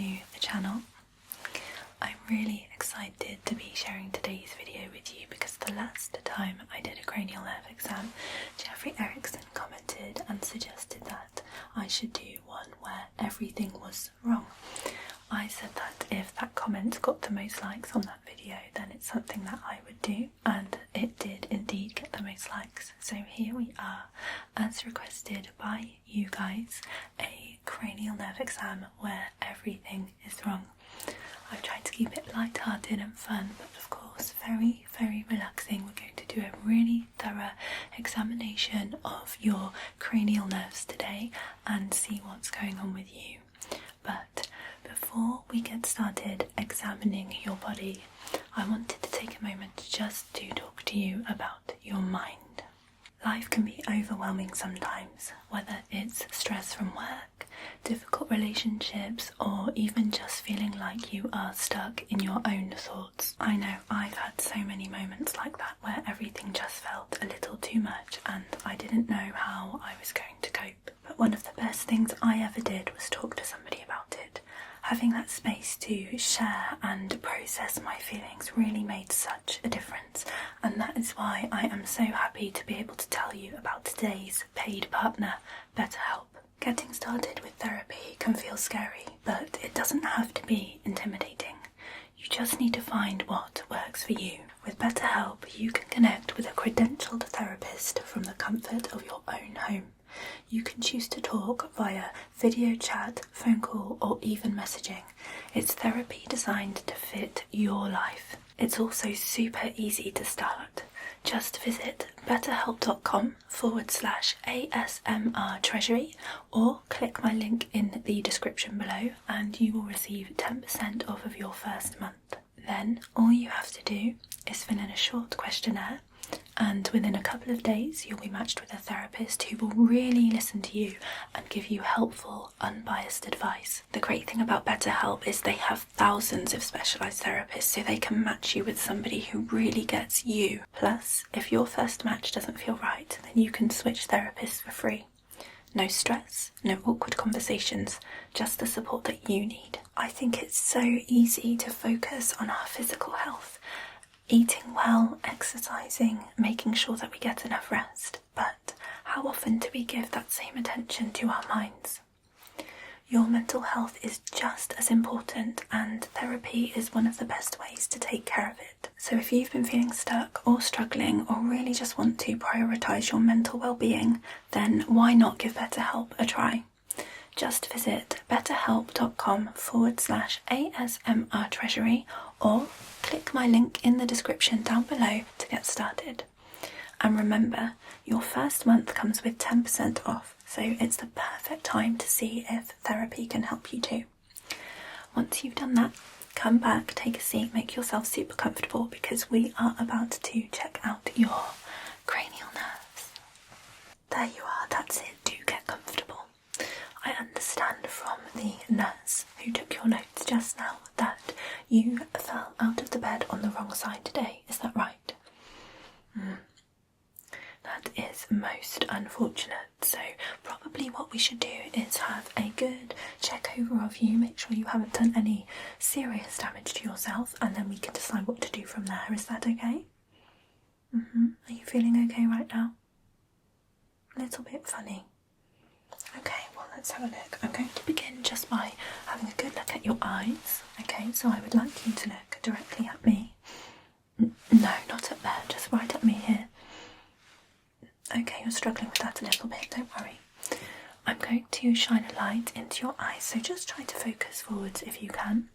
to the channel. I'm really excited to be sharing today's video with you because the last time I did a cranial nerve exam, Jeffrey Erickson commented and suggested that I should do one where everything was wrong. I said that if that comment got the most likes on that video, then it's something that I would do, and it did indeed get the most likes. So here we are, as requested by you guys, a cranial nerve exam where everything is wrong. I've tried to keep it light-hearted and fun, but of course very, very relaxing. We're going to do a really thorough examination of your cranial nerves today and see what's going on with you. But before we get started examining your body, I wanted to take a moment just to talk to you about your mind. Life can be overwhelming sometimes, whether it's stress from work, difficult relationships, or even just feeling like you are stuck in your own thoughts. I know I've had so many moments like that where everything just felt a little too much and I didn't know how I was going to cope. But one of the best things I ever did was talk to somebody about it. Having that space to share and process my feelings really made such a difference, and that is why I am so happy to be able to tell you about today's paid partner, BetterHelp. Getting started with therapy can feel scary, but it doesn't have to be intimidating. You just need to find what works for you. With BetterHelp, you can connect with a credentialed therapist from the comfort of your own home. You can choose to talk via video chat, phone call, or even messaging. It's therapy designed to fit your life. It's also super easy to start. Just visit betterhelp.com/ASMR Treasury or click my link in the description below and you will receive 10% off of your first month. Then all you have to do is fill in a short questionnaire, and within a couple of days you'll be matched with a therapist who will really listen to you and give you helpful, unbiased advice. The great thing about BetterHelp is they have thousands of specialised therapists, so they can match you with somebody who really gets you. Plus, if your first match doesn't feel right, then you can switch therapists for free. No stress, no awkward conversations, just the support that you need. I think it's so easy to focus on our physical health, eating well, exercising, making sure that we get enough rest, but how often do we give that same attention to our minds? Your mental health is just as important, and therapy is one of the best ways to take care of it. So if you've been feeling stuck or struggling or really just want to prioritise your mental well-being, then why not give BetterHelp a try? Just visit betterhelp.com/ASMR Treasury or click my link in the description down below to get started. And remember, your first month comes with 10% off, so it's the perfect time to see if therapy can help you too. Once you've done that, come back, take a seat, make yourself super comfortable because we are about to check out your cranial nerves. There you are, that's it, do get comfortable. I understand from the nurse who took your notes just now that you fell out of the bed on the wrong side today, is that right? That is most unfortunate, so probably what we should do is have a good check over of you, make sure you haven't done any serious damage to yourself, and then we can decide what to do from there. Is that okay? Are you feeling okay right now? A little bit funny. Okay, well let's have a look. I'm going to begin just by having a good look at your eyes. Okay, so I would like you to look directly at me. No, not up there, just right at me here. Okay, you're struggling with that a little bit, don't worry. I'm going to shine a light into your eyes, so just try to focus forwards if you can.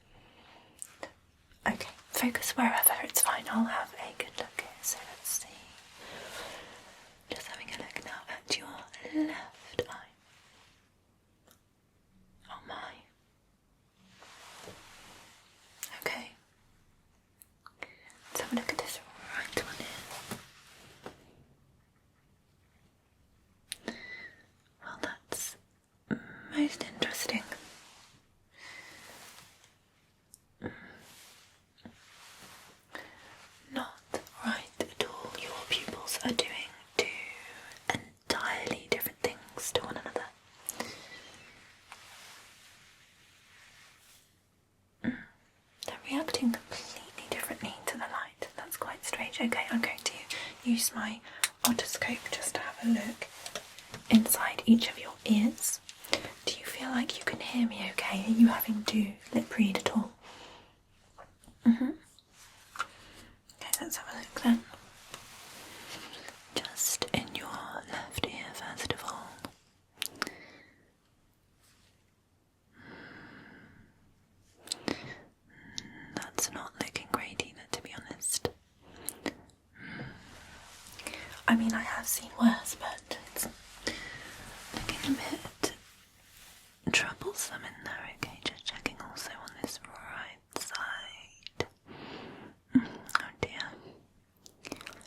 Okay, focus wherever, it's fine. I'll have a good look here, so let's see. Just having a look now at your left eye. Oh my. Okay. Let's have a look at this right one here. Well, that's most interesting. Not right at all. Your pupils are doing two entirely different things to one another. use my otoscope just to have a look inside each of your ears. Do you feel like you can hear me okay? Are you having to lip read at all? Okay, let's have a look then. Just in your left ear first of all. That's not looking great either, to be honest. I mean, I have seen worse, but it's looking a bit troublesome in there. Okay, just checking also on this right side. Oh dear.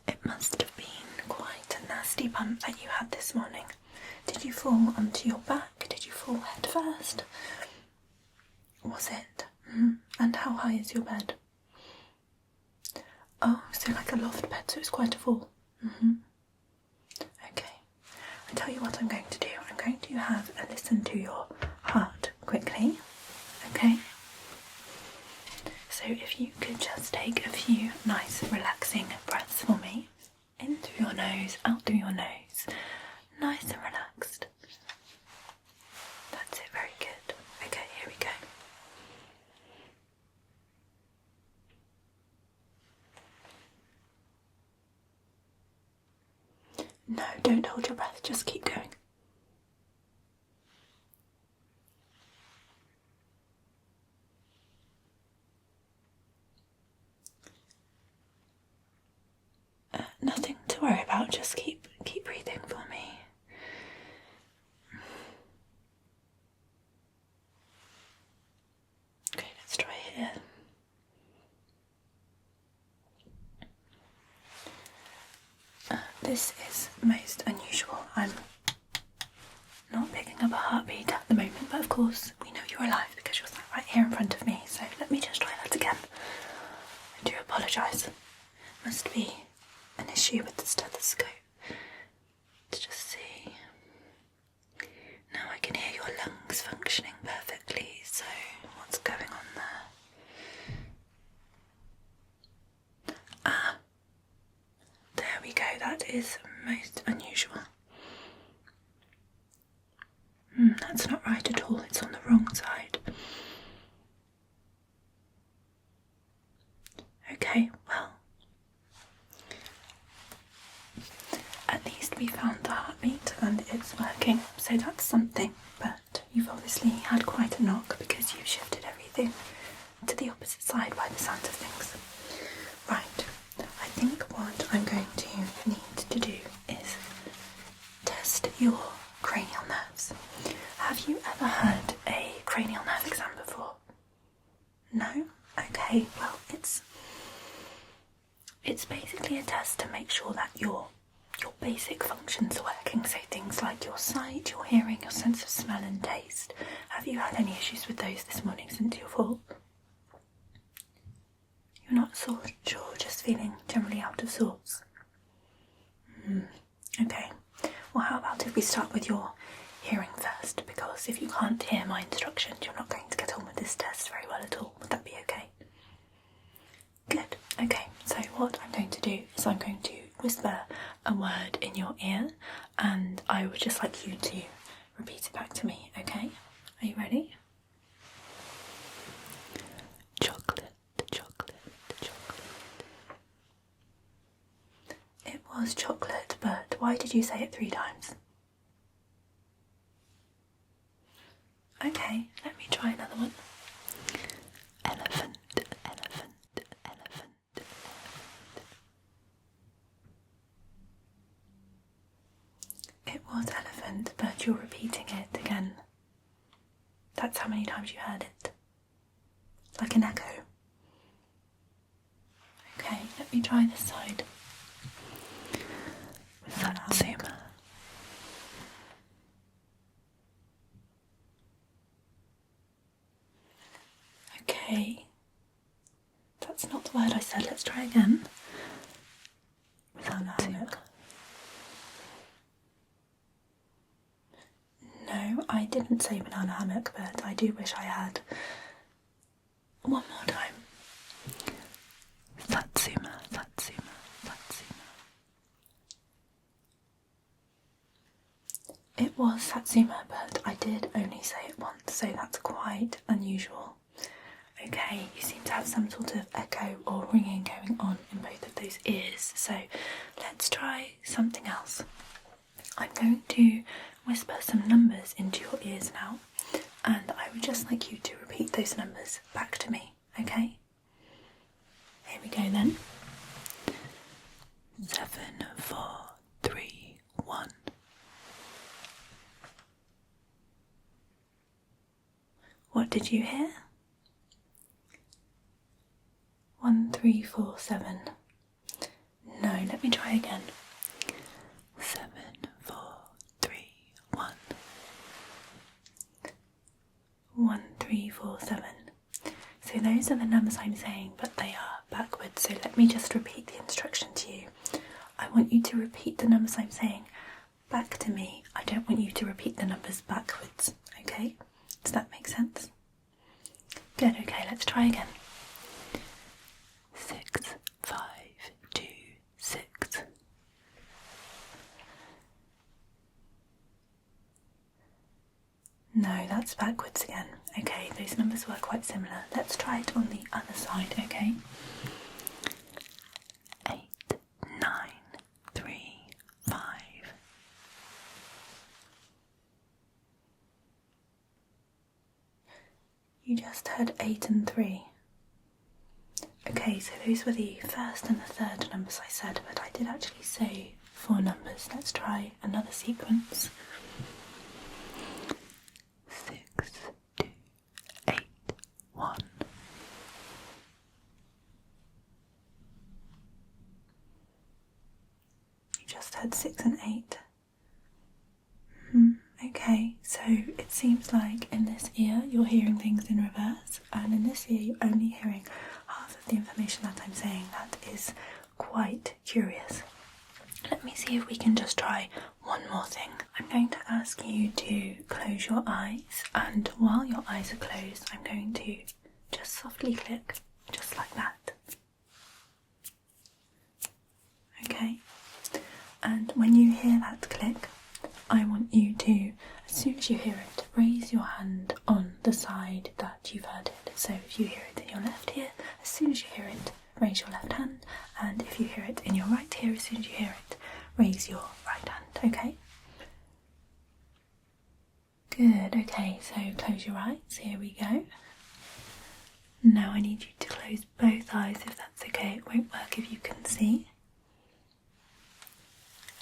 It must have been quite a nasty bump that you had this morning. Did you fall onto your back? Did you fall head first? Was it? And how high is your bed? Oh, so like a loft bed, so it's quite a fall. Okay. I'll tell you what I'm going to do. I'm going to have a listen to your heart quickly. Okay? So if you could just take a few nice relaxing breaths for me. In through your nose, out through your nose. Nice and relaxed. That's it, very good. Okay, here we go. No, don't hold your breath, just keep going. Nothing to worry about, just keep breathing for me. Okay, let's try here. This is most unusual. I'm not picking up a heartbeat at the moment, but of course we know you're alive because you're sat right here in front of me, so let me just try that again. I do apologise. Must be an issue with the stethoscope. Let's just see. Now I can hear your lungs functioning perfectly, so what's going on there? Ah, there we go, that is most unusual. That's not right at all, it's on the wrong side. Okay, well, at least we found the heartbeat and it's working, so that's something, but you've obviously had quite a knock because you've shifted everything to the opposite side by the sound of things. Right, I think what I'm going to need to do is test your cranial nerves. Have you ever had a cranial nerve exam before? No? Okay, well, it's basically a test to make sure that your basic functions are working, so things like your sight, your hearing, your sense of smell and taste. Have you had any issues with those this morning since your fall? You're not sure, just feeling generally out of sorts? Okay, well how about if we start with your hearing first, because if you can't hear my instructions you're not going to get on with this test very well at all. Would that be okay? Good. Okay, so what I'm going to do is I'm going to whisper a word in your ear and I would just like you to repeat it back to me, okay? Are you ready? Chocolate, chocolate, chocolate. It was chocolate, but why did you say it 3 times? Okay, let me try another one. Elephant, elephant, elephant. It was elephant, but you're repeating it again. That's how many times you heard it. Like an echo. Okay, let me try this side. With that zoom. Okay. That's not the word I said. Let's try again. Without a hammock. No, I didn't say banana hammock, but I do wish I had. One more time. Satsuma, Satsuma, Satsuma. was Satsuma, but I did only say it once, so that's quite unusual. Okay, you seem to have some sort of echo or ringing going on in both of those ears, so let's try something else. I'm going to whisper some numbers into your ears now, and I would just like you to repeat those numbers back to me, okay? Here we go then. 7, 4, 3, 1. What did you hear? 1, 3, 4, 7. No, let me try again. 7, 4, 3, 1. 1, 3, 4, 7. So those are the numbers I'm saying, but they are backwards. So let me just repeat the instruction to you. I want you to repeat the numbers I'm saying back to me. I don't want you to repeat the numbers backwards, okay? Does that make sense? Good, okay, let's try again. 6, 5, 2, 6. No, that's backwards again. Okay, those numbers were quite similar. Let's try it on the other side, okay? 8, 9, 3, 5. You just heard 8 and 3. Okay, so those were the first and the third numbers I said, but I did actually say 4 numbers. Let's try another sequence. 6, 2, 8, 1. You just heard 6 and 8. Okay, so it seems like in this ear you're hearing things in reverse, and in this ear you're only hearing half of the information that I'm saying. That is quite curious. Let me see if we can just try one more thing. I'm going to ask you to close your eyes, and while your eyes are closed, I'm going to just softly click, just like that. Okay? And when you hear that click, I want you to, as soon as you hear it, raise your hand on the side that you've heard it. So if you hear it in your left ear, as soon as you hear it, raise your left hand, and if you hear it in your right ear, as soon as you hear it, raise your right hand, okay? Good, okay, so close your eyes, here we go. Now I need you to close both eyes if that's okay. It won't work if you can see.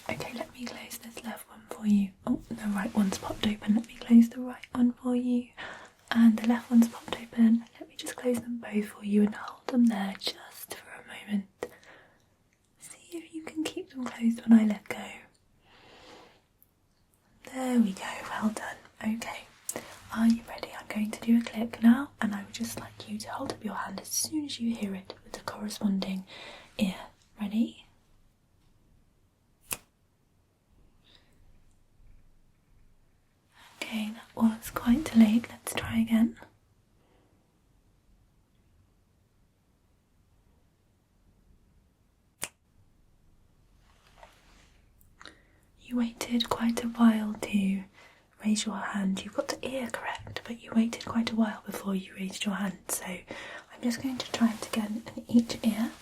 Okay, let me close this left one for you. Oh, the right one's popped open. Let me close the right one for you. And the left one's popped open. Let me just close them both for you and hold them there just for a moment. See if you can keep them closed when I let go. There we go, well done. Okay, are you ready? I'm going to do a click now, and I would just like you to hold up your hand as soon as you hear it with the corresponding ear. Ready? Okay, that was quite delayed. Let's try again. You waited quite a while to raise your hand. You got the ear correct, but you waited quite a while before you raised your hand. So I'm just going to try it again in each ear.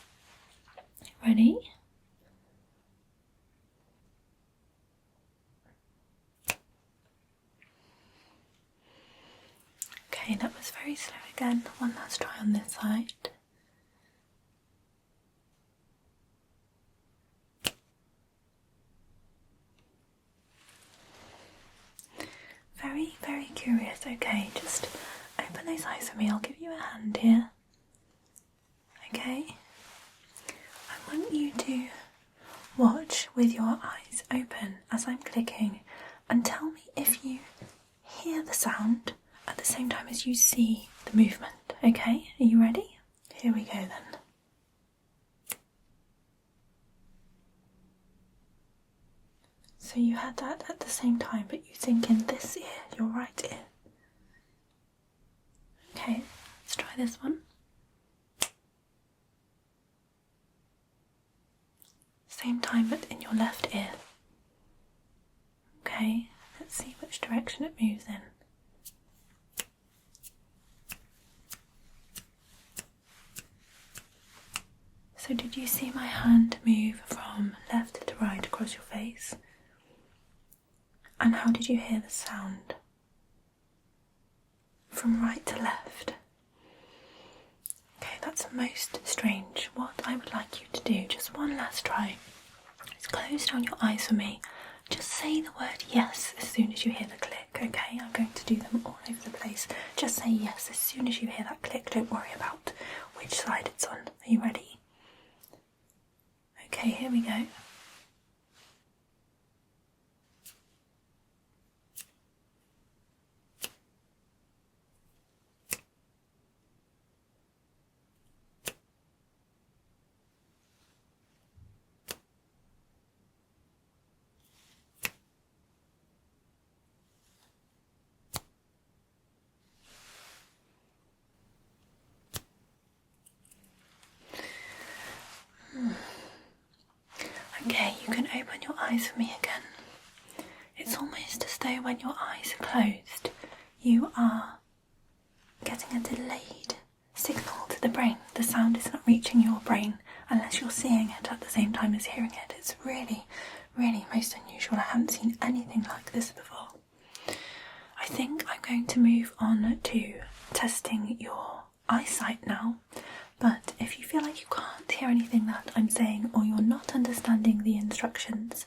Ready? Okay, that was very slow again. One last try on this side. Very, very curious. Okay, just open those eyes for me. I'll give you a hand here. Okay? I want you to watch with your eyes open as I'm clicking and tell me if you hear the sound at the same time as you see the movement. Okay? Are you ready? Here we go then. So you had that at the same time, but you think in this ear, your right ear. Okay, let's try this one. Same time, but in your left ear. Okay, let's see direction it moves in. So did you see my hand move from left to right across your face? And how did you hear the sound? From right to left. Okay, that's most strange. What I would like you to do, just one last try, is close down your eyes for me. Just say the word yes as soon as you hear the click, okay? I'm going to do them all over the place. Just say yes as soon as you hear that click. Don't worry about which side it's on. Are you ready? Okay, here we go. Okay, you can open your eyes for me again. It's almost as though when your eyes are closed, you are getting a delayed signal to the brain. The sound is not reaching your brain unless you're seeing it at the same time as hearing it. It's really, really most unusual. I haven't seen anything like this before. I think I'm going to move on to testing your eyesight now. But if you feel like you can't hear anything that I'm saying or you're not understanding the instructions,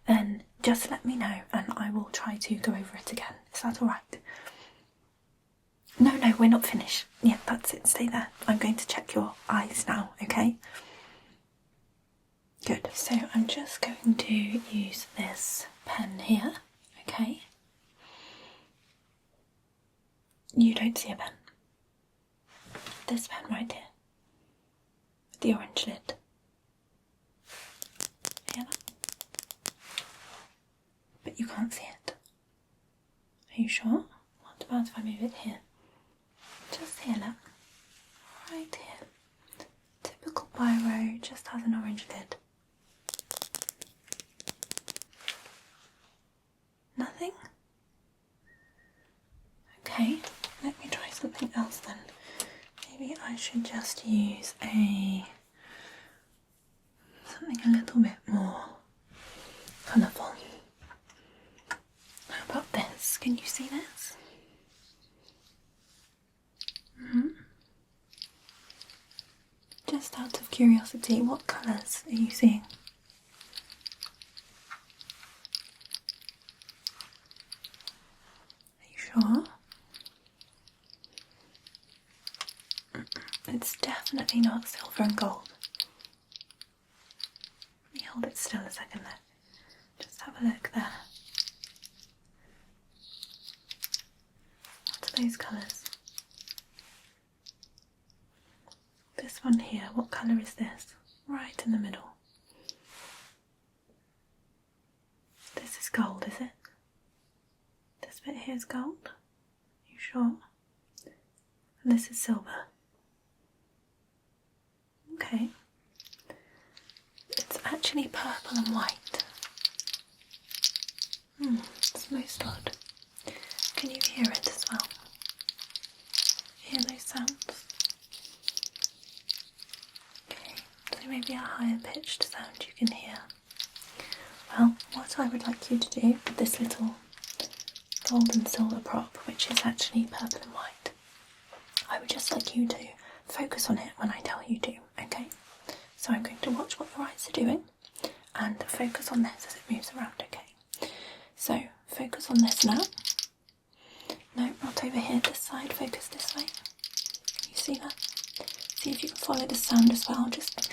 then just let me know and I will try to go over it again. Is that alright? No, we're not finished. Yeah, that's it. Stay there. I'm going to check your eyes now, okay? Good. So I'm just going to use this pen here, okay? You don't see a pen. This pen right here. The orange lid. Hear that? But you can't see it. Are you sure? What about if I move it here? Just here, look. Right here. Typical biro, just has an orange lid. Nothing? Okay, let me try something else then. Maybe I should just use something a little bit more colourful. How about this? Can you see this? Just out of curiosity, what colours are you seeing? Are you sure? It's definitely not silver and gold. Let me hold it still a second there. Just have a look there. What are those colours? This one here, what colour is this? Right in the middle. This is gold, is it? This bit here is gold? You sure? And this is silver. Okay. It's actually purple and white. It's most odd. Can you hear it as well? Hear those sounds? Okay, so maybe a higher pitched sound you can hear. Well, what I would like you to do with this little gold and silver prop, which is actually purple and white, I would just like you to focus on it when I tell you to, okay? So I'm going to watch what your eyes are doing and focus on this as it moves around, okay? So focus on this now. No, not over here, this side, focus this way. Can you see that? See if you can follow the sound as well. Just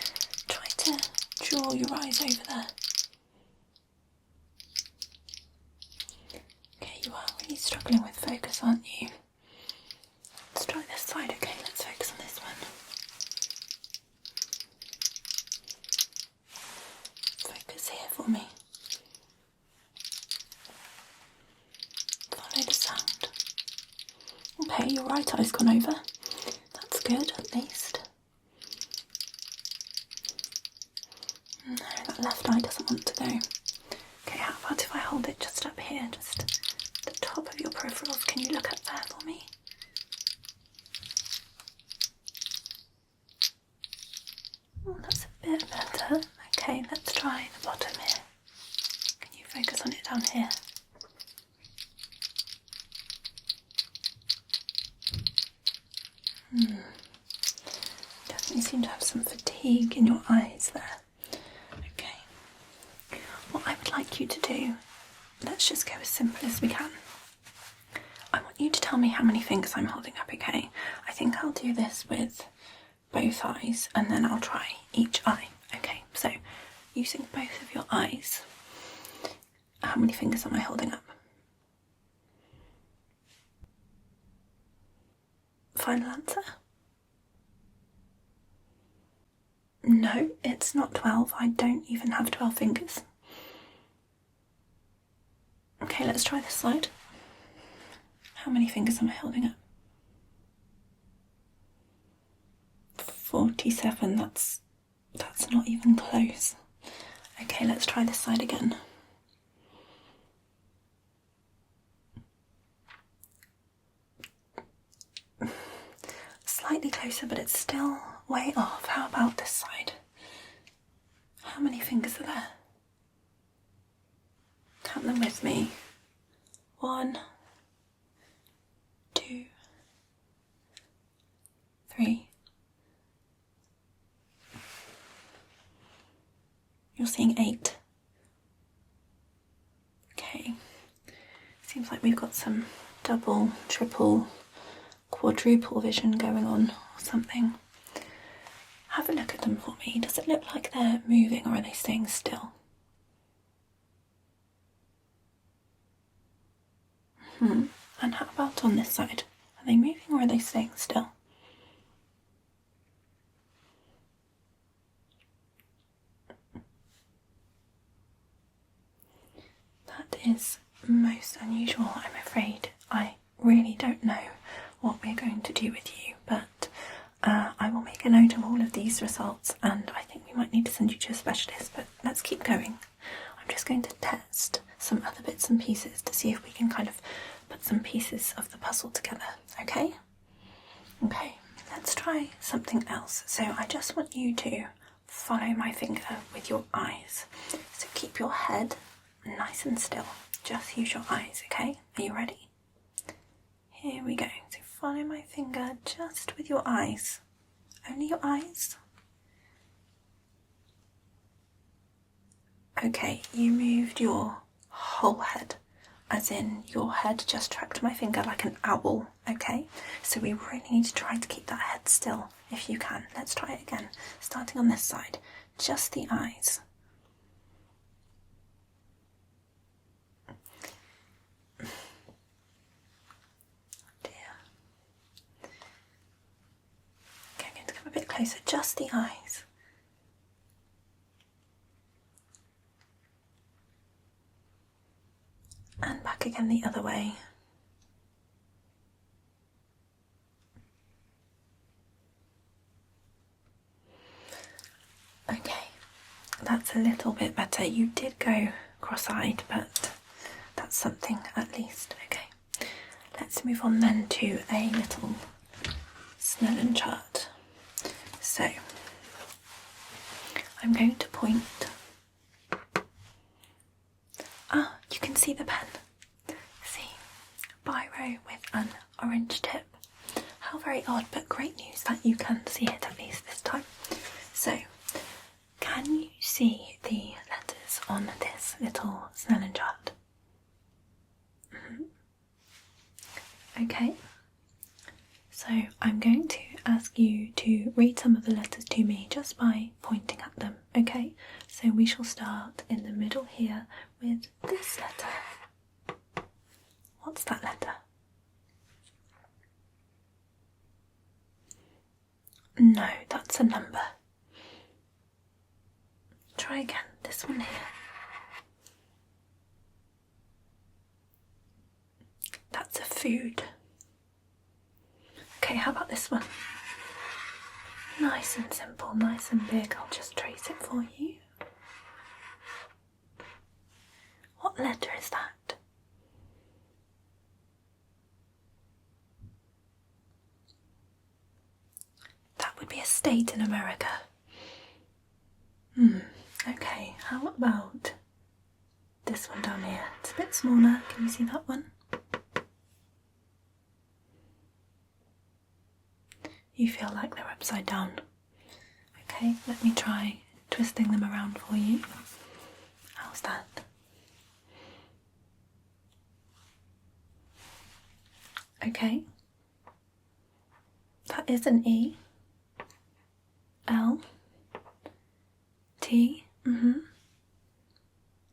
try to draw your eyes over there. Okay, you are really struggling with focus, aren't you? Let's try this side, okay? Let's focus on this one. Focus here for me. Follow the sound. Okay, your right eye's gone over. That's good, at least. No, that left eye doesn't want to go. Okay, how about if I hold it just up here, just the top top of your peripherals. Can you look up there for me? Oh, that's a bit better. Okay, let's try the bottom here. Can you focus on it down here? Definitely seem to have some fatigue in your eyes there. Okay. What I would like you to do, let's just go as simple as we can. I want you to tell me how many fingers I'm holding up, okay? I think I'll do this with both eyes and then I'll try each eye. Okay, so using both of your eyes, how many fingers am I holding up? Final answer? No, it's not 12. I don't even have 12 fingers. Okay, let's try this side. How many fingers am I holding up? 47. That's not even close. Okay, let's try this side again. Slightly closer, but it's still way off. How about this side? How many fingers are there? Count them with me. 1, 2, 3. You're seeing 8. Okay. Seems like we've got some double, triple, quadruple vision going on or something. Have a look at them for me. Does it look like they're moving or are they staying still? And how about on this side? Are they moving or are they staying still? That is most unusual, I'm afraid. I really don't know what we're going to do with you, but I will make a note of all of these results and I think we might need to send you to a specialist, but let's keep going. I'm just going to test some other bits and pieces to see if we can kind of put some pieces of the puzzle together, okay? Okay, let's try something else. So I just want you to follow my finger with your eyes. So keep your head nice and still. Just use your eyes, okay? Are you ready? Here we go. So follow my finger just with your eyes. Only your eyes. Okay, you moved your whole head, as in your head just tracked my finger like an owl, okay? So we really need to try to keep that head still if you can. Let's try it again, starting on this side. Just the eyes. A bit closer, just the eyes. And back again the other way. Okay, that's a little bit better. You did go cross-eyed, but that's something at least. Okay, let's move on then to a little Snellen chart. So, I'm going to point. Ah, you can see the pen. See, biro with an orange tip. How very odd, but great news that you can see it at least this time. So, can you see the letters on this little Snellen chart? Okay. So I'm going to ask you to read some of the letters to me just by pointing at them, okay? So we shall start in the middle here with this letter. What's that letter? No, that's a number. Try again, this one here. That's a food. Okay, how about this one? Nice and simple, nice and big. I'll just trace it for you. What letter is that? be a state in America. Okay, how about this one down here? It's a bit smaller. Can you see that one? You feel like they're upside down. Okay, let me try twisting them around for you. How's that? Okay. That is an E. L. T.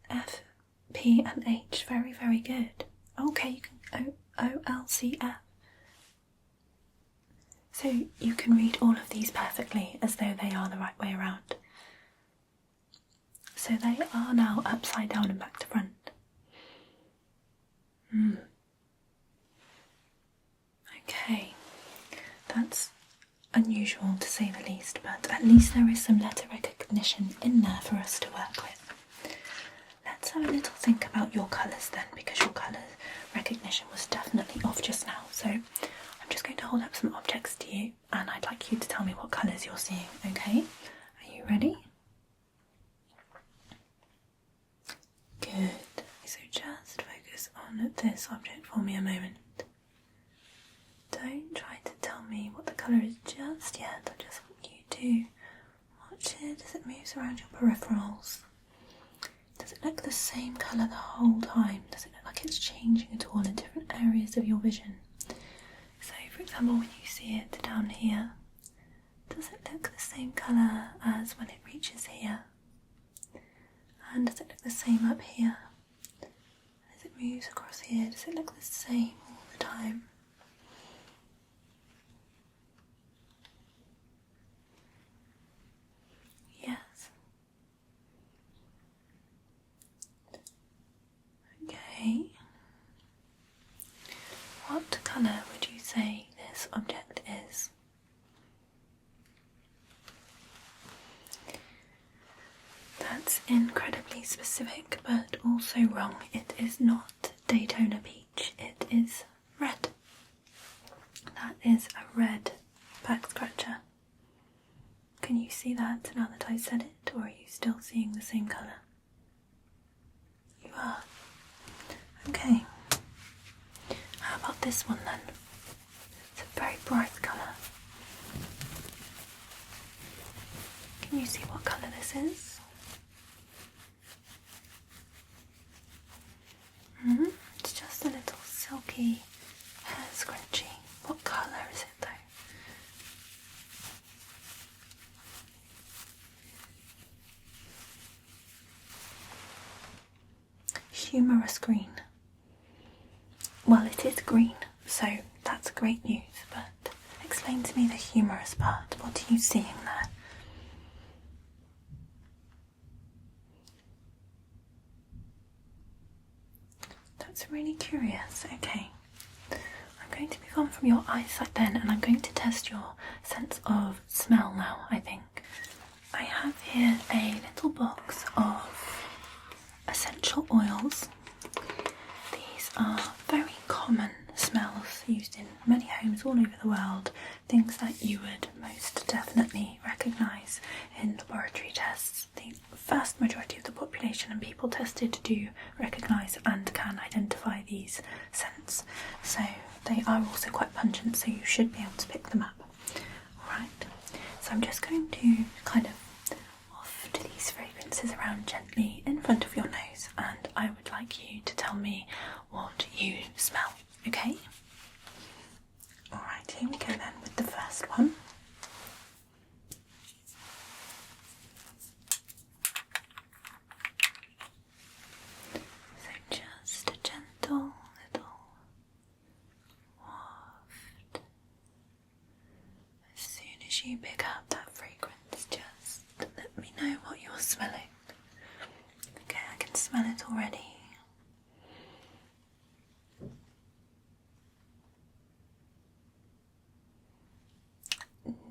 F. P and H. Very, very good. Okay, you can O L C F. So you can read all of these perfectly as though they are the right way around. So they are now upside down and back to front. Okay, that's unusual to say the least, but at least there is some letter recognition in there for us to work with. Let's have a little think about your colours then, because your colour recognition was definitely off just now. So I'm just going to hold up some objects to you and I'd like you to tell me what colours you're seeing, okay? Are you ready? Good. So just focus on this object for me a moment. Don't try to tell me what the colour is just yet. I just want you to watch it as it moves around your peripherals. Does it look the same colour the whole time? Does it look like it's changing at all in different areas of your vision? So for example, when you see it down here, does it look the same colour as when it reaches here? And does it look the same up here? As it moves across here, does it look the same all the time? Yes. Okay. What colour would you say this object is? That's incredibly specific, but also wrong. It is not Daytona Beach, it is red. That is a red back scratcher. Can you see that now that I said it, or are you still seeing the same colour? You are. Okay. How about this one then? It's a very bright colour. Can you see what colour this is? It's just a little silky hair scrunchie. What colour is it though? Humorous green. Well, it is green, so that's great news, but explain to me the humorous part. What are you seeing there? That's really curious. Okay, I'm going to move on from your eyesight then, and I'm going to test your sense of smell now, I think. I have here a little box of essential oils. These are very common smells used in many homes all over the world, things that you would most definitely recognise in laboratory tests. The vast majority of the population and people tested do recognise and can identify these scents, so they are also quite pungent, so you should be able to pick them up. Alright, so I'm just going to kind of waft these fragrances around gently in front of your nose, and I would like you to tell me what you smell, okay? Alright, here we go then with the first one. So just a gentle little waft. As soon as you pick up that fragrance, just let me know what you're smelling. Okay, I can smell it already.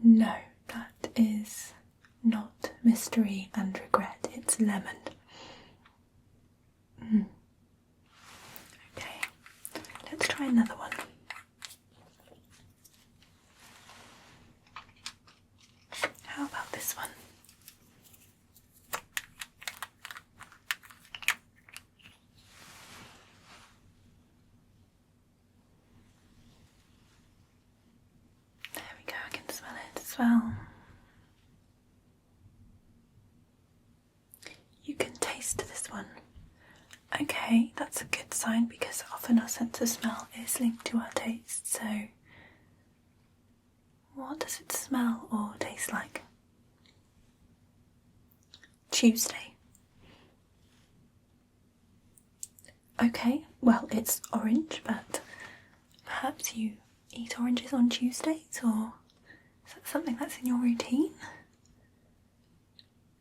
No, that is not mystery and regret, it's lemon. Okay, let's try another one. well. You can taste this one. Okay, that's a good sign because often our sense of smell is linked to our taste, so what does it smell or taste like? Tuesday. Okay, well, it's orange, but perhaps you eat oranges on Tuesdays, or is that something that's in your routine?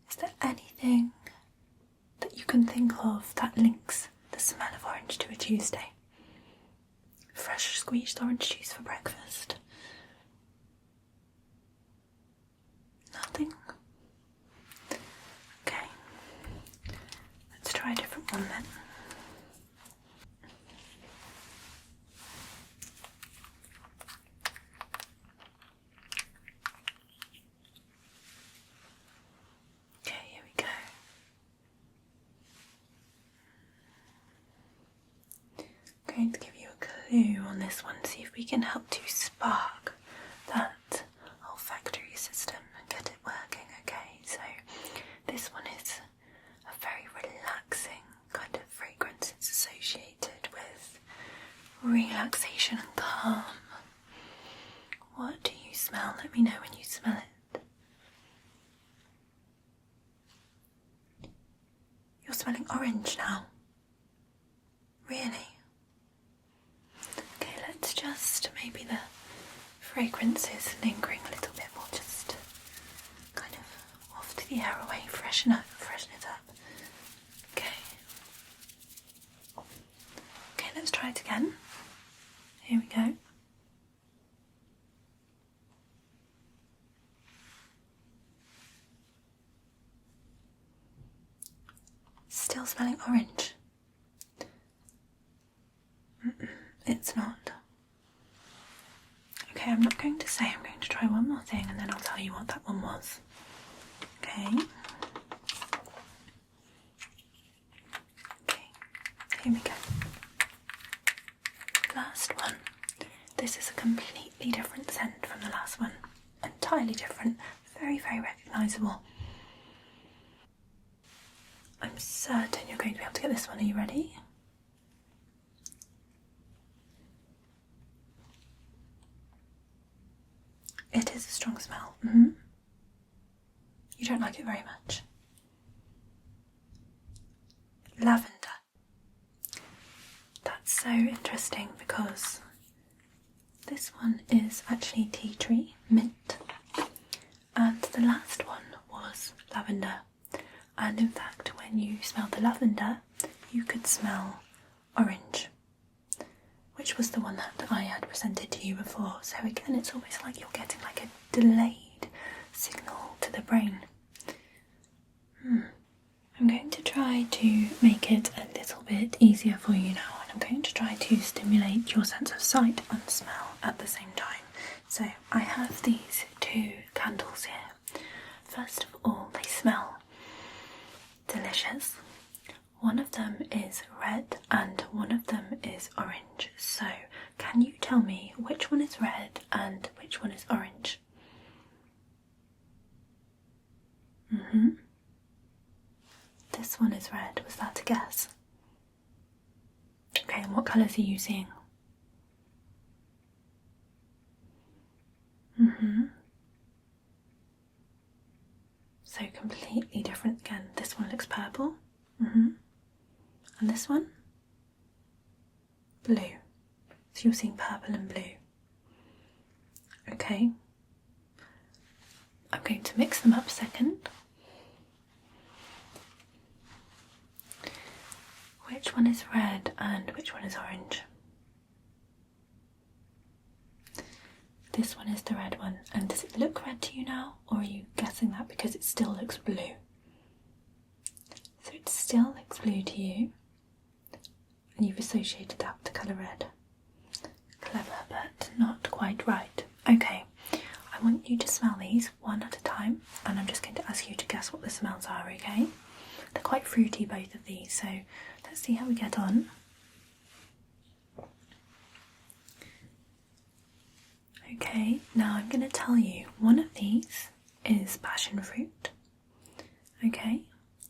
Is there anything that you can think of that links the smell of orange to a Tuesday? Fresh squeezed orange juice for breakfast? Nothing? Okay, let's try a different one then. Okay, here we go. I'm going to give you a clue on this one, see if we can help to spark that olfactory system and get it working. Okay, so this one is a very relaxing kind of fragrance. It's associated with relaxation and calm. What do you smell? Let me know when you smell it. You're smelling orange now. Really? Okay, let's just, maybe the fragrance is lingering a little bit more, just kind of off to the air away, freshen it up. Okay. Okay, let's try it again. Here we go. Still smelling orange. It's not. Okay, I'm not going to say, I'm going to try one more thing and then I'll tell you what that one was. Okay. Okay, here we go. Last one. This is a completely different scent from the last one. Entirely different. Very, very recognisable. I'm certain you're going to be able to get this one. Are you ready? It is a strong smell. You don't like it very much. Lavender. That's so interesting because this one is actually tea tree, mint, and the last one was lavender. And in fact, when you smell the lavender, you could smell orange, which was the one that I had presented to you before. So again, it's almost like you're getting like a delayed signal to the brain. I'm going to try to make it a little bit easier for you now, and I'm going to try to stimulate your sense of sight and smell at the same time. So I have these two candles here. First of all, they smell delicious. One of them is red and one of them is orange. So can you tell me which one is red and which one is orange? This one is red. Was that a guess? Okay, and what colours are you seeing? So completely different again. This one looks purple. And this one? Blue. So you're seeing purple and blue. Okay. I'm going to mix them up a second. Which one is red and which one is orange? This one is the red one. And does it look red to you now, or are you guessing that because it still looks blue? So it still looks blue to you, and you've associated that with the colour red. Clever, but not quite right. Okay, I want you to smell these one at a time, and I'm just going to ask you to guess what the smells are, okay? They're quite fruity, both of these, so let's see how we get on. Okay, now I'm going to tell you one of these is passion fruit. Okay,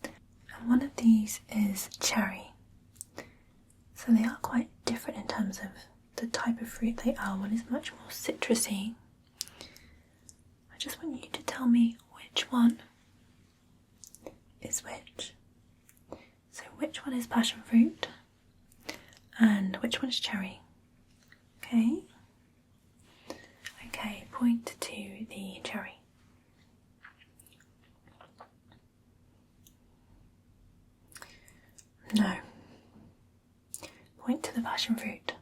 and one of these is cherry. So they are quite different in terms of the type of fruit they are. One is much more citrusy. I just want you to tell me which one is which. So which one is passion fruit and which one is cherry? Okay. Okay, point to the cherry. No. Point to the passion fruit.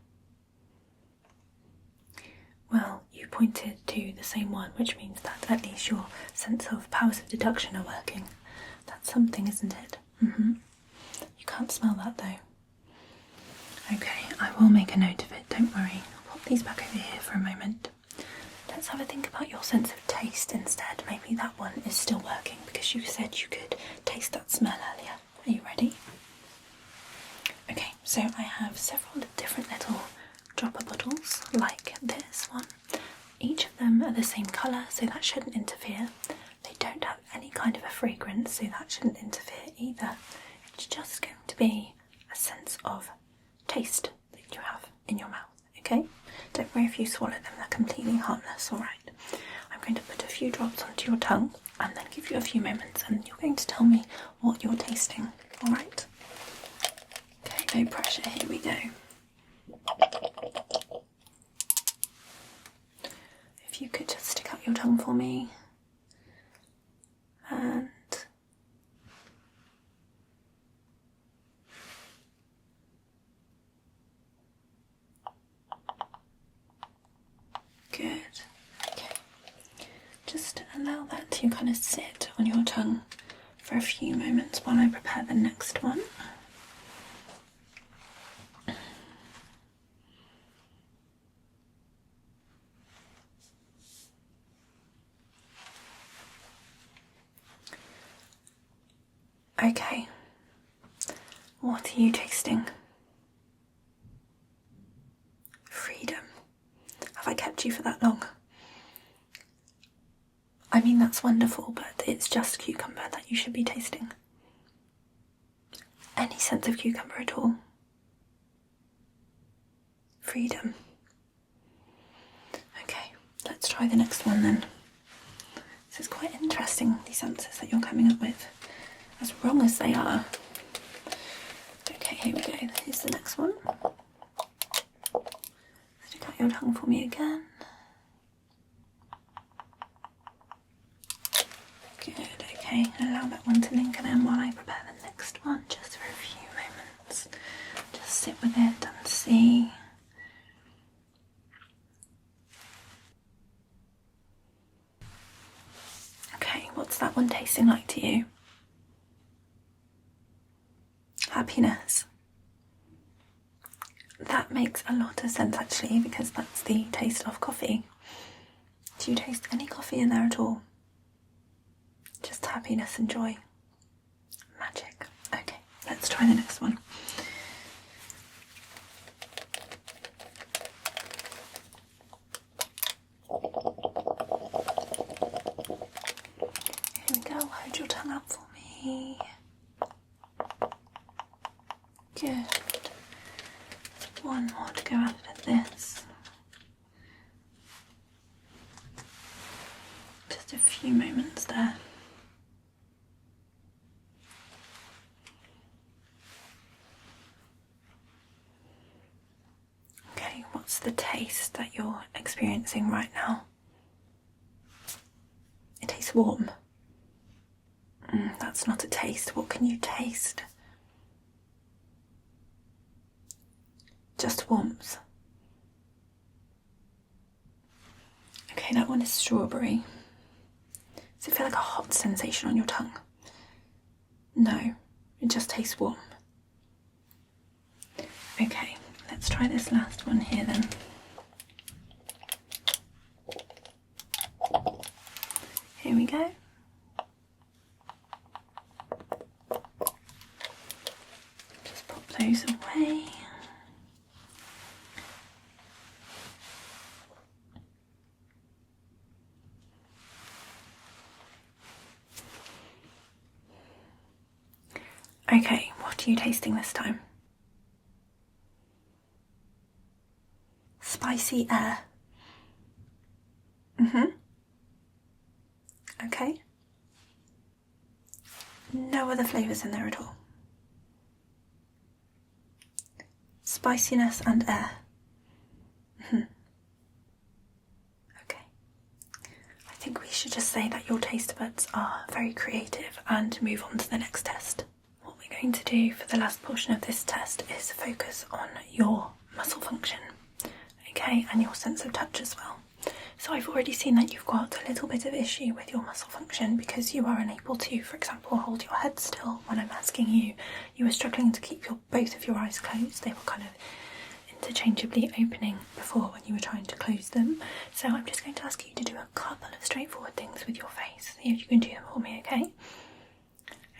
Well, you pointed to the same one, which means that at least your sense of powers of deduction are working. That's something, isn't it? You can't smell that though. Okay, I will make a note of it, don't worry. I'll pop these back over here for a moment. Let's have a think about your sense of taste instead. Maybe that one is still working because you said you could taste that smell earlier. Are you ready? Okay, so I have several different little dropper bottles like this one. Each of them are the same colour, so that shouldn't interfere. They don't have any kind of a fragrance, so that shouldn't interfere either. It's just going to be a sense of taste that you have in your mouth, okay? Don't worry if you swallow them, they're completely harmless, alright? I'm going to put a few drops onto your tongue and then give you a few moments and you're going to tell me what you're tasting, alright? Okay, no pressure, here we go. If you could just stick out your tongue for me. And good. Okay. Just allow that to kind of sit on your tongue for a few moments while I prepare the next one. Okay, what are you tasting? Freedom. Have I kept you for that long? I mean, that's wonderful, but it's just cucumber that you should be tasting. Any sense of cucumber at all? Freedom. Okay, let's try the next one then. This is quite interesting, these answers that you're coming up with. As wrong as they are. Okay, here we go. Here's the next one. Stick out your tongue for me again. Good, okay. Allow that one to linger then while I prepare the next one, just for a few moments. Just sit with it and see. Okay, what's that one tasting like to you? Happiness. That makes a lot of sense actually, because that's the taste of coffee. Do you taste any coffee in there at all? Just happiness and joy. Magic. Okay, let's try the next one. Here we go, hold your tongue out for me. Good. One more to go after this. Just a few moments there. Okay, what's the taste that you're experiencing right now? It tastes warm. That's not a taste. What can you taste? Just warmth. Okay, that one is strawberry. Does it feel like a hot sensation on your tongue? No, it just tastes warm. Okay, let's try this last one here then. Here we go. Just pop those away. Okay, what are you tasting this time? Spicy air. Okay. No other flavours in there at all. Spiciness and air. Okay. I think we should just say that your taste buds are very creative and move on to the next test. What we're going to do for the last portion of this test is focus on your muscle function, okay, and your sense of touch as well. So I've already seen that you've got a little bit of issue with your muscle function because you are unable to, for example, hold your head still when I'm asking you. You were struggling to keep both of your eyes closed. They were kind of interchangeably opening before when you were trying to close them. So I'm just going to ask you to do a couple of straightforward things with your face. See if you can do them for me, okay?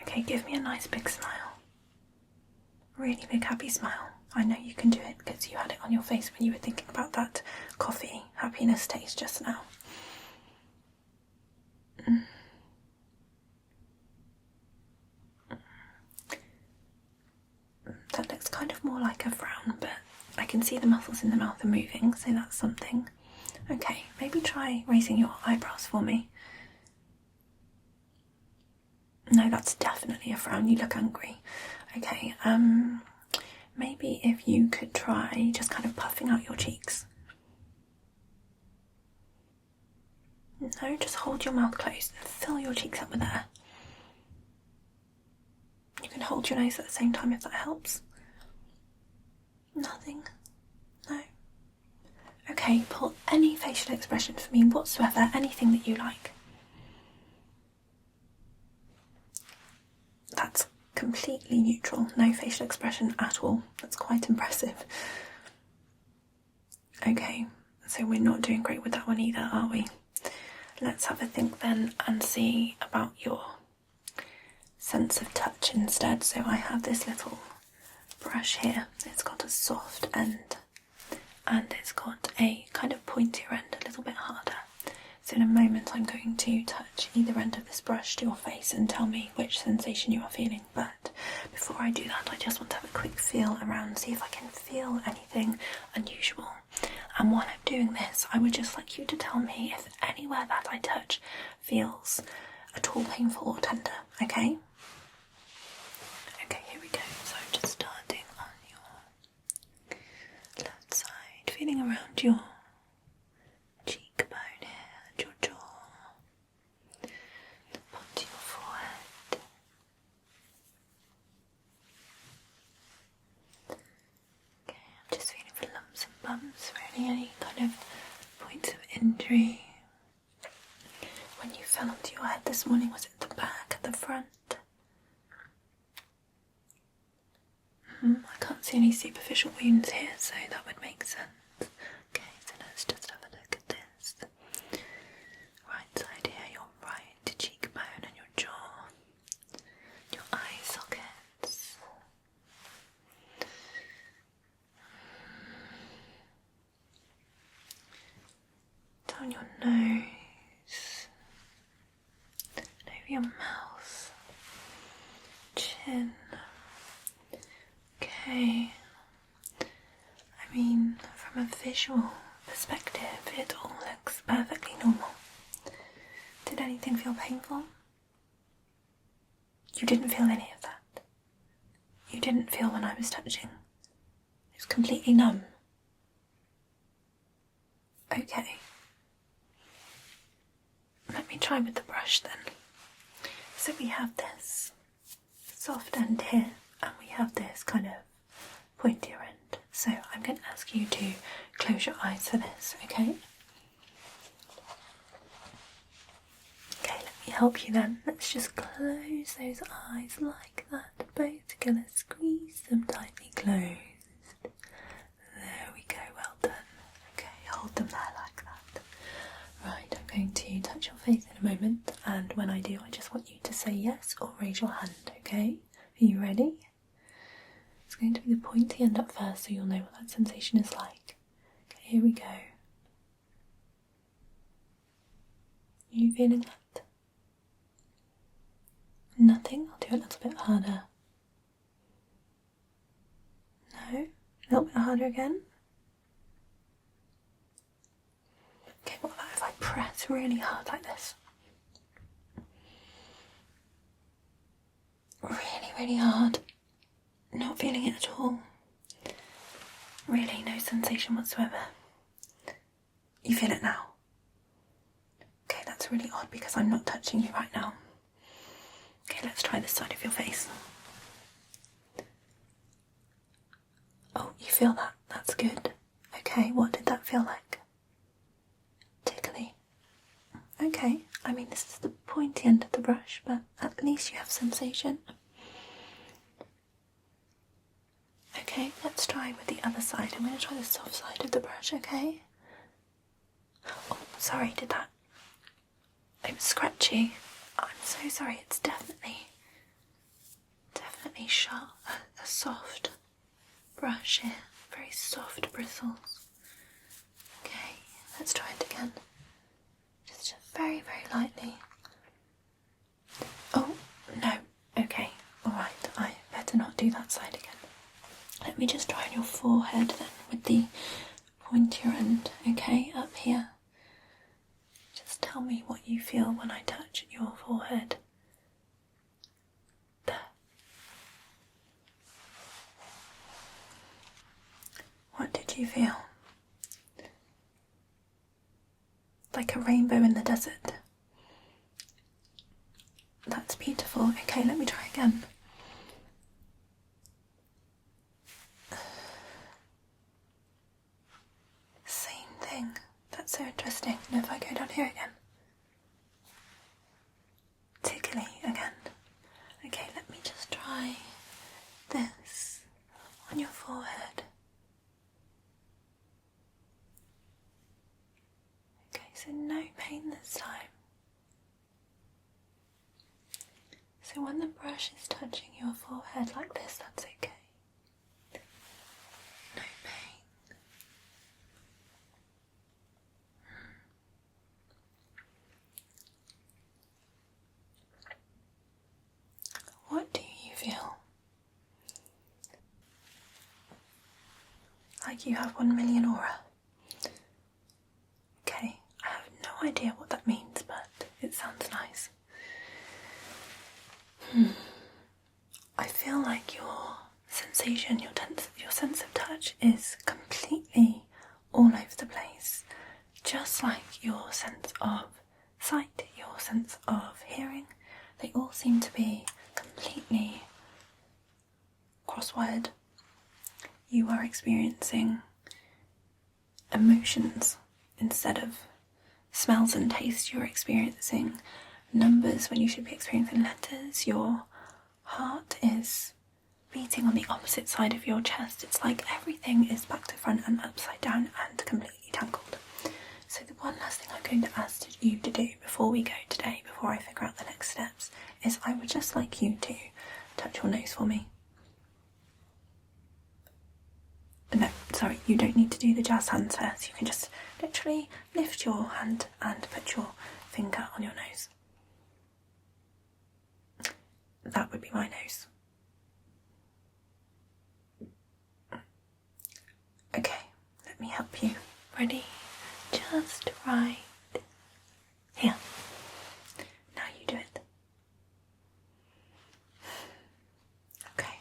Okay, give me a nice big smile. Really big happy smile. I know you can do it because you had it on your face when you were thinking about that coffee happiness taste just now. That looks kind of more like a frown, but I can see the muscles in the mouth are moving, so that's something. Okay, maybe try raising your eyebrows for me. No, that's definitely a frown. You look angry. Okay, maybe if you could try just kind of puffing out your cheeks. No, just hold your mouth closed and fill your cheeks up with air. You can hold your nose at the same time if that helps. Nothing? No? Okay, pull any facial expression for me whatsoever, anything that you like. That's completely neutral, no facial expression at all. That's quite impressive. Okay, so we're not doing great with that one either, are we? Let's have a think then and see about your sense of touch instead. So I have this little brush here. It's got a soft end and it's got a kind of pointier end, a little bit harder. So in a moment I'm going to touch either end of this brush to your face and tell me which sensation you are feeling. But before I do that, I just want to have a quick feel around, see if I can feel anything unusual. And while I'm doing this, I would just like you to tell me if anywhere that I touch feels at all painful or tender, okay? Okay, here we go. So I'm just starting on your left side, feeling around your cheekbone here and your jaw, onto your forehead. Okay, I'm just feeling for lumps and bumps, really, any kind of points of injury. When you fell onto your head this morning, was it the back, at the front? I can't see any superficial wounds here, so that would make sense. Okay, so let's just have a look at this. Right side here, your right cheekbone and your jaw, your eye sockets. Down your nose, and over your mouth, chin. Okay, I mean, from a visual perspective, it all looks perfectly normal. Did anything feel painful? You didn't feel any of that. You didn't feel when I was touching. It was completely numb. Okay. Let me try with the brush then. So we have this soft end here, and we have this kind of pointier end. So I'm going to ask you to close your eyes for this, okay? Okay, let me help you then. Let's just close those eyes like that. Both together, squeeze them tightly closed. There we go, well done. Okay, hold them there like that. Right, I'm going to touch your face in a moment, and when I do, I just want you to say yes or raise your hand, okay? Are you ready? It's going to be the pointy end up first, so you'll know what that sensation is like. Okay, here we go. Are you feeling that? Nothing? I'll do it a little bit harder. A little bit harder again. Okay, what about if I press really hard like this? Really, really hard. Not feeling it at all. Really, no sensation whatsoever. You feel it now? Okay, that's really odd because I'm not touching you right now. Okay, let's try this side of your face. Oh, you feel that? That's good. Okay, what did that feel like? Tickly. Okay, I mean this is the pointy end of the brush, but at least you have sensation. Okay, let's try with the other side. I'm going to try the soft side of the brush, okay? Oh, sorry, did that... It was scratchy. I'm so sorry, it's definitely sharp, a soft brush here. Very soft bristles. Okay, let's try it again. Just very, very lightly. Oh, no. Okay, alright, I better not do that side again. Let me just try on your forehead then with the pointier end, okay, up here. Just tell me what you feel when I touch your forehead. There. What did you feel? Like a rainbow in the desert. That's beautiful. Okay, let me try again. Same thing. That's so interesting. And if I go down here again. Tickly again. Okay, let me just try this on your forehead. Okay, so no pain this time. So when the brush is touching your forehead like this, that's okay. No pain. What do you feel? Like you have 1 million aura. Okay, I have no idea what that means, but it sounds nice. I feel like your sensation, your sense of touch is completely all over the place. Just like your sense of sight, your sense of hearing, they all seem to be completely cross-wired. You are experiencing emotions instead of smells and tastes. You're experiencing numbers when you should be experiencing letters. Your heart is beating on the opposite side of your chest. It's like everything is back to front and upside down and completely tangled. So the one last thing I'm going to ask you to do before we go today, before I figure out the next steps, is I would just like you to touch your nose for me. No, sorry, you don't need to do the jazz hands first. You can just literally lift your hand and put your finger on your nose. That would be my nose. Okay, let me help you. Ready? Just right here. Now you do it. Okay.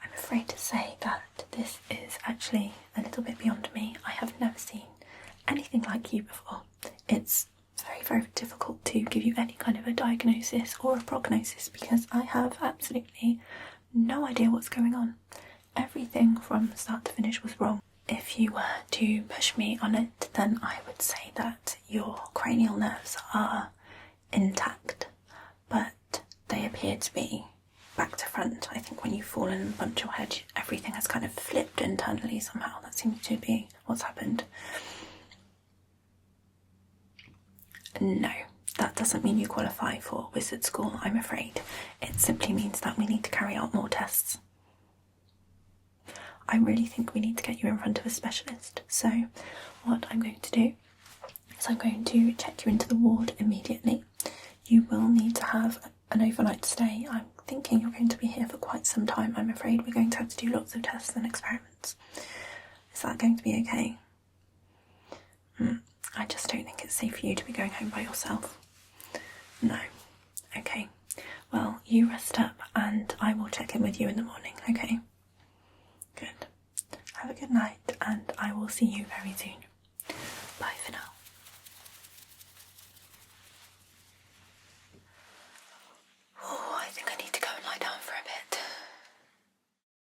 I'm afraid to say that this is actually a little bit beyond me. I have never seen anything like you before. It's very, very difficult to give you any kind of a diagnosis or a prognosis because I have absolutely no idea what's going on. Everything from start to finish was wrong. If you were to push me on it, then I would say that your cranial nerves are intact, but they appear to be back to front. I think when you've fallen and bumped your head, everything has kind of flipped internally somehow. That seems to be what's happened. No, that doesn't mean you qualify for wizard school, I'm afraid. It simply means that we need to carry out more tests. I really think we need to get you in front of a specialist. So what I'm going to do is I'm going to check you into the ward immediately. You will need to have an overnight stay. I'm thinking you're going to be here for quite some time, I'm afraid. We're going to have to do lots of tests and experiments. Is that going to be okay? I just don't think it's safe for you to be going home by yourself. No. Okay. Well, you rest up and I will check in with you in the morning, okay? Good. Have a good night and I will see you very soon.